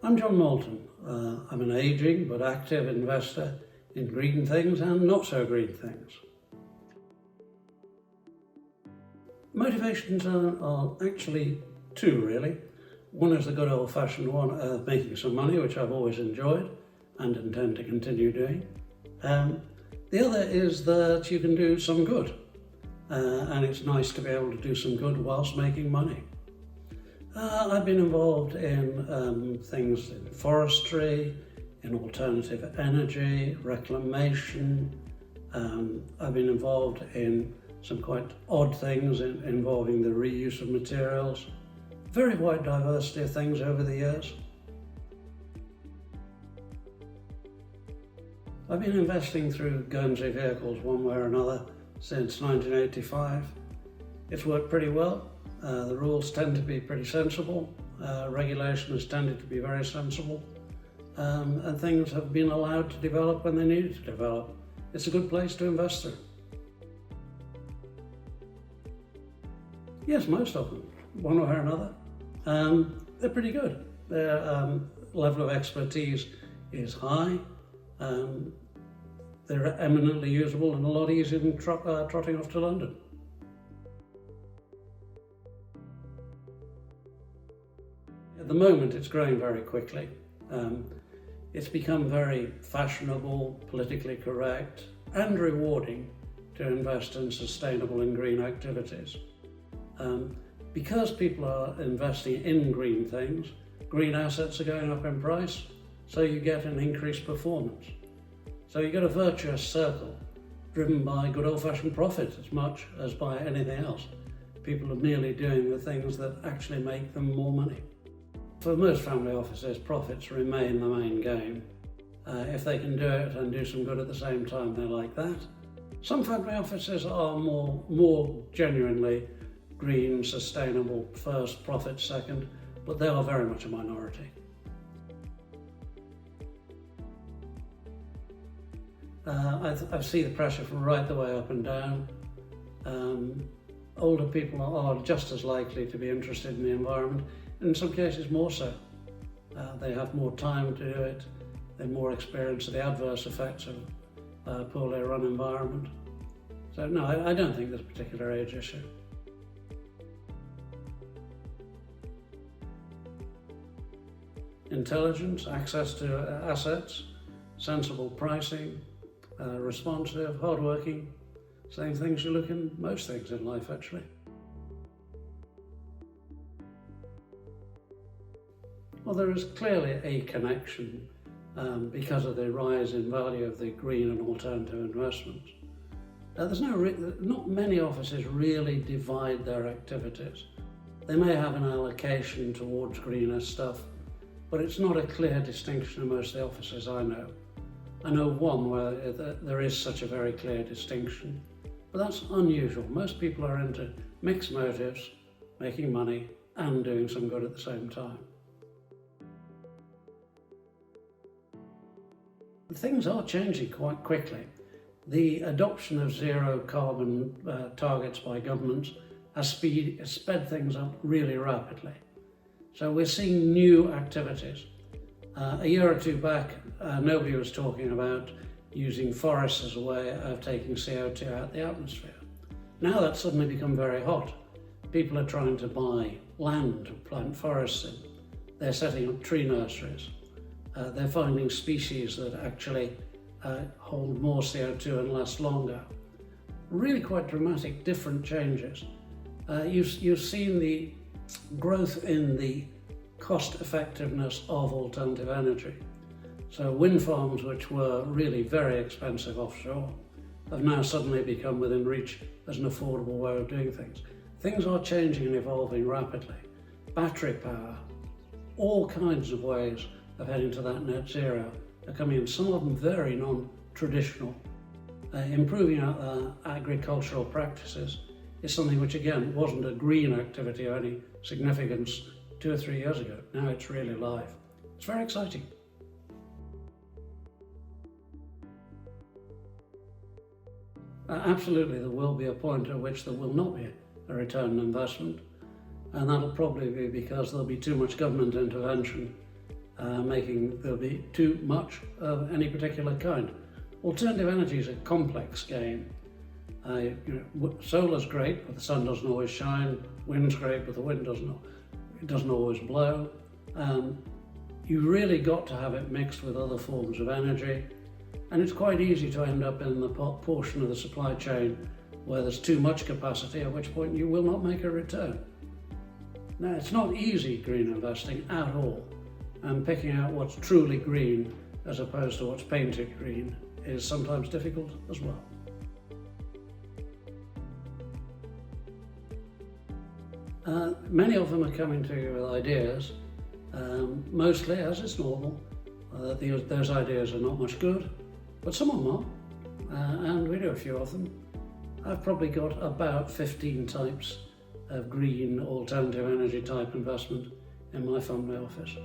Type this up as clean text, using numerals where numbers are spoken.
I'm John Moulton. I'm an ageing but active investor in green things and not so green things. Motivations are actually two, really. One is the good old-fashioned one of making some money, which I've always enjoyed and intend to continue doing. The other is that you can do some good, and it's nice to be able to do some good whilst making money. I've been involved in things in forestry, in alternative energy, reclamation. I've been involved in some quite odd things involving the reuse of materials. Very wide diversity of things over the years. I've been investing through Guernsey vehicles one way or another since 1985. It's worked pretty well. The rules tend to be pretty sensible. Regulation has tended to be very sensible. And things have been allowed to develop when they needed to develop. It's a good place to invest in. Yes, most of them, one way or another. They're pretty good. Their level of expertise is high. They're eminently usable and a lot easier than trotting off to London. At the moment, it's growing very quickly. It's become very fashionable, politically correct, and rewarding to invest in sustainable and green activities. Because people are investing in green things, green assets are going up in price, so you get an increased performance. So you get a virtuous circle driven by good old-fashioned profit as much as by anything else. People are merely doing the things that actually make them more money. For most family offices, profits remain the main game. If they can do it and do some good at the same time, they like that. Some family offices are more genuinely green, sustainable first, profit second, but they are very much a minority. I see the pressure from right the way up and down. Older people are just as likely to be interested in the environment, in some cases more so. They have more time to do it, they're more experienced of the adverse effects of a poorly run environment. So no, I don't think there's a particular age issue. Intelligence, access to assets, sensible pricing, responsive, hardworking, same things you look in most things in life actually. Well, there is clearly a connection because of the rise in value of the green and alternative investments. Not many offices really divide their activities. They may have an allocation towards greener stuff, but it's not a clear distinction in most of the offices I know. I know one where there is such a very clear distinction, but that's unusual. Most people are into mixed motives, making money and doing some good at the same time. Things are changing quite quickly. The adoption of zero carbon targets by governments has sped things up really rapidly. So we're seeing new activities. A year or two back, nobody was talking about using forests as a way of taking CO2 out of the atmosphere. Now that's suddenly become very hot. People are trying to buy land to plant forests in. They're setting up tree nurseries. They're finding species that actually hold more CO2 and last longer. Really quite dramatic, different changes. You've seen the growth in the cost effectiveness of alternative energy. So wind farms, which were really very expensive offshore, have now suddenly become within reach as an affordable way of doing things. Things are changing and evolving rapidly. Battery power, all kinds of ways of heading to that net zero are coming in, some of them very non-traditional. Improving our agricultural practices is something which again wasn't a green activity of any significance 2 or 3 years ago. Now it's really live. It's very exciting. Absolutely, there will be a point at which there will not be a return on investment, and that'll probably be because there'll be too much government intervention making there'll be too much of any particular kind. Alternative energy is a complex game. Solar's great, but the sun doesn't always shine. Wind's great, but the wind doesn't always blow. You really got to have it mixed with other forms of energy, and it's quite easy to end up in the portion of the supply chain where there's too much capacity, at which point you will not make a return. Now, it's not easy green investing at all, and picking out what's truly green as opposed to what's painted green is sometimes difficult as well. Many of them are coming to you with ideas, mostly, as is normal, those ideas are not much good, but some of them are, and we do a few of them. I've probably got about 15 types of green alternative energy type investment in my family office.